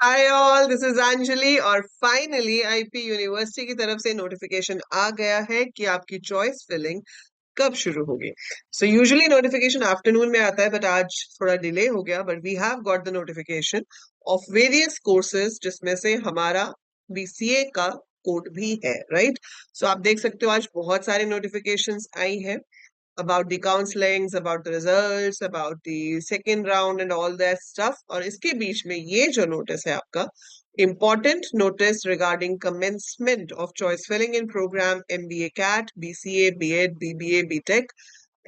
Hi all, this is Anjali और finally IP university की तरफ से नोटिफिकेशन आ गया है कि आपकी चॉइस फिलिंग कब शुरू होगी। सो यूजुअली नोटिफिकेशन आफ्टरनून में आता है, बट आज थोड़ा डिले हो गया। But we have got the notification of various courses, जिसमें से हमारा बीसीए का कोड भी है, राइट। सो आप देख सकते हो आज बहुत सारे नोटिफिकेशंस आई है about the counselings, about the results, about the second round and all that stuff. और इसके बीच में ये जो नोटिस है आपका, important notice regarding commencement of choice filling in program MBA CAT, BCA, B.Ed, BBA, BTech,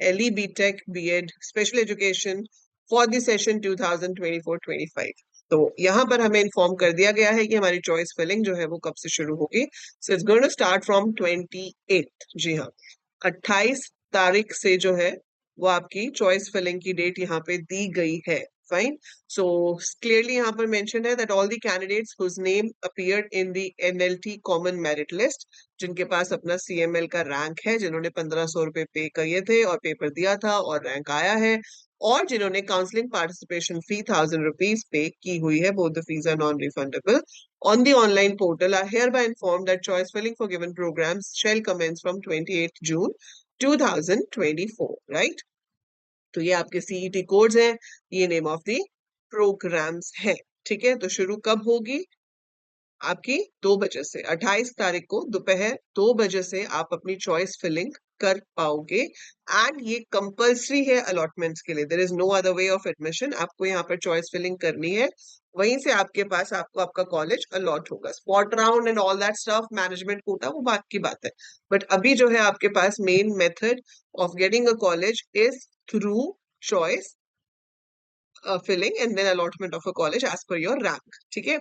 LE BTech, B.Ed, Special Education for the session 2024-25। तो यहाँ पर हमें इन्फॉर्म कर दिया गया है कि हमारी चॉइस फिलिंग जो है वो कब से शुरू होगी। So it's going to start from 28। जी हाँ, 28 तारीख से जो है वो आपकी चॉइस फिलिंग की डेट यहाँ पे दी गई है। फाइन। सो क्लियरली यहाँ पर मेंशन है that all the candidates whose name appeared in the NLT common merit list, जिनके पास अपना सीएमएल का रैंक है, जिन्होंने 1500 रुपए पे किए थे और पेपर दिया था और रैंक आया है, और जिन्होंने काउंसलिंग पार्टिसिपेशन फी 1000 रुपीज पे की हुई है, both the fees are non refundable, on the online portal are hereby informed that choice filling for given programs shall commence from 28th June 2024, right? तो ये आपके सीईटी कोड्स हैं, ये नेम ऑफ द प्रोग्राम्स है। ठीक है, तो शुरू कब होगी? आपकी 2 बजे से, 28 तारीख को दोपहर 2 बजे से आप अपनी चॉइस फिलिंग कर पाओगे। एंड ये कंपल्सरी है अलॉटमेंट्स के लिए। There is no other way of admission. आपको यहाँ पर चॉइस फिलिंग करनी है, वहीं से आपके पास आपको आपका कॉलेज अलॉट होगा। Spot round and all that stuff, management quota, वो बात की बात है। बट अभी जो है आपके पास main method of getting a college is through choice filling and then allotment of a college as per your rank. ठीक है,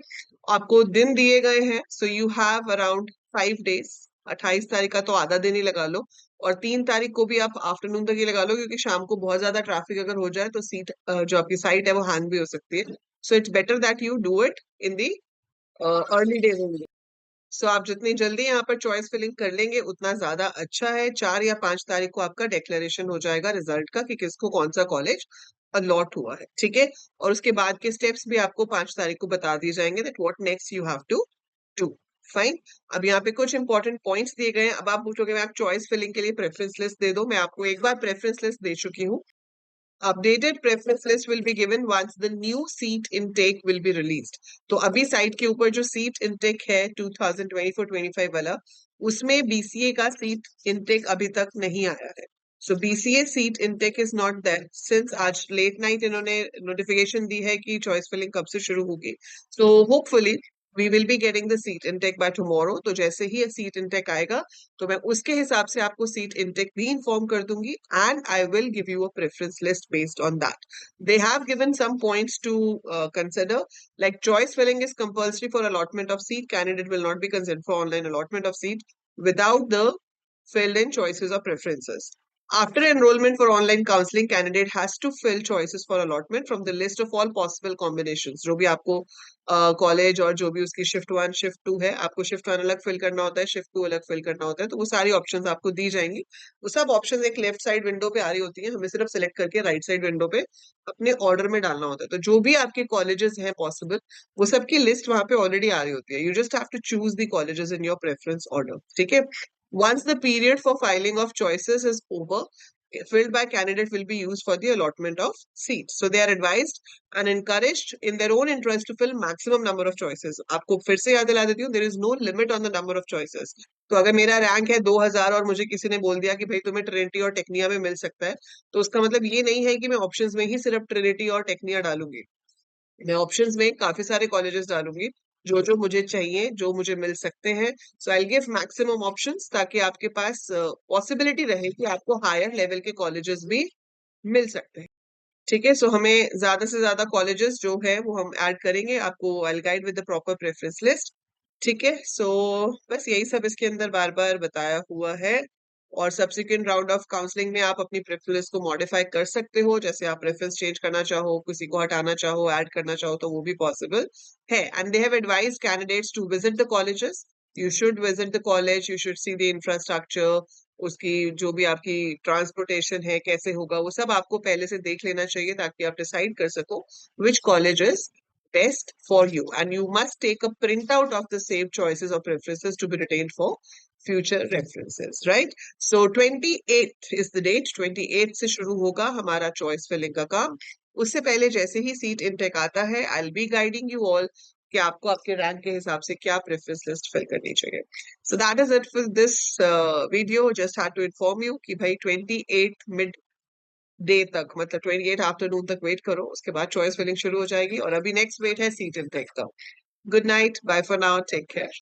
आपको दिन दिए गए हैं। So you have around 5 days. 28 तारीख का तो आधा दिन ही लगा लो, और 3 तारीख को भी आप आफ्टरनून तक ही लगा लो, क्योंकि शाम को बहुत ज्यादा ट्रैफिक अगर हो जाए तो सीट जो आपकी साइट है वो हैंग भी हो सकती है। So it's better that you do it in the early days only. So आप जितनी जल्दी यहाँ पर चॉइस फिलिंग कर लेंगे उतना ज्यादा अच्छा है। 4 या 5 तारीख को आपका डिक्लेरेशन हो जाएगा रिजल्ट का कि किसको कौन सा कॉलेज अलॉट हुआ है। ठीक है, और उसके बाद के स्टेप्स भी आपको 5 तारीख को बता दिए जाएंगे that what next you have to do. Fine. अब यहाँ पे कुछ इंपॉर्टेंट पॉइंट्स दिए गए हैं। अब आप पूछोगे मैं आप चॉइस फिलिंग के लिए प्रेफरेंस लिस्ट दे दो। मैं आपको एक बार प्रेफरेंस लिस्ट दे चुकी हूँ। Updated preference list will be given once the new seat intake will be released। तो अभी साइट के ऊपर जो सीट इनटेक है 2024-25 वाला, उसमें बीसीए का सीट इनटेक अभी तक नहीं आया है। So BCA seat intake is not there since आज लेट नाइट इन्होंने नोटिफिकेशन दी है कि चॉइस फिलिंग कब से शुरू होगी। So hopefully we will be getting the seat intake by tomorrow. तो जैसे ही सीट इनटेक आएगा तो मैं उसके हिसाब से आपको सीट इनटेक भी इन्फॉर्म कर दूंगी, and I will give you a preference list based on that. They have given some points to consider, like choice filling is compulsory for allotment of seat. Candidate will not be considered for online allotment of seat without the filled in choices or preferences. After enrollment for online counseling, candidate has to fill choices for allotment from the list of all possible combinations। जो भी आपको college और जो भी उसकी shift 1 shift 2 है, आपको shift 1 अलग फिल करना होता है, शिफ्ट 2 अलग फिल करना होता है, तो वो सारी ऑप्शंस आपको दी जाएंगी। वो सब ऑप्शंस एक लेफ्ट साइड विंडो पे आ रही होती है, हमें सिर्फ सिलेक्ट करके राइट साइड विंडो पे अपने ऑर्डर में डालना होता है। तो जो भी आपके कॉलेजेस हैं पॉसिबल, वो सबकी लिस्ट वहां पे ऑलरेडी आ रही होती है। You just have to choose the colleges in your preference order. ठीक है, once the period for filing of choices is over, filled by candidate will be used for the allotment of seats। So they are advised and encouraged in their own interest to fill maximum number of choices। आपको फिर से याद दिला देती हूँ, there is no limit on the number of choices। तो अगर मेरा रैंक है 2000 और मुझे किसी ने बोल दिया कि भाई तुम्हें ट्रिनिटी और टेक्निया में मिल सकता है, तो उसका मतलब ये नहीं है कि मैं ऑप्शंस में ही सिर्फ ट्रिनिटी और टेक्निया डालूंगी। मैं ऑप्शंस में काफी सारे कॉलेजेस डालूंगी, जो जो मुझे चाहिए, जो मुझे मिल सकते हैं। सो आई गिव मैक्सिमम ऑप्शंस ताकि आपके पास पॉसिबिलिटी रहे कि आपको हायर लेवल के कॉलेजेस भी मिल सकते हैं। ठीक है, सो हमें ज्यादा से ज्यादा कॉलेजेस जो है वो हम ऐड करेंगे। आपको आई guide with the proper preference list. ठीक है, सो बस यही सब इसके अंदर बार बार बताया हुआ है। और सब्सिक्वेंट राउंड ऑफ काउंसलिंग में आप अपनी प्रेफरेंस को मॉडिफाई कर सकते हो। जैसे आप प्रेफरेंस चेंज करना चाहो, किसी को हटाना चाहो, ऐड करना चाहो, तो वो भी पॉसिबल है। And they have advise candidates to visit the colleges. You should visit the college, you should see the infrastructure, उसकी जो भी आपकी ट्रांसपोर्टेशन है कैसे होगा, वो सब आपको पहले से देख लेना चाहिए ताकि आप डिसाइड कर सको which college is best for you, and you must take a printout of the saved choices or preferences to be retained for future references, right? So 28th is the date. 28th से शुरू होगा हमारा choice filling का काम. उससे पहले जैसे ही seat intake आता है, I'll be guiding you all कि आपको आपके रैंक के हिसाब से क्या प्रेफरेंस लिस्ट फिल करनी चाहिए. So that is it for this video. Just had to inform you कि भाई 28 मिड डे तक, मतलब 28 आफ्टरनून तक वेट करो, उसके बाद चॉइस फिलिंग शुरू हो जाएगी. और अभी नेक्स्ट वेट है सीट इनटेक का. Good night, bye for now, take care.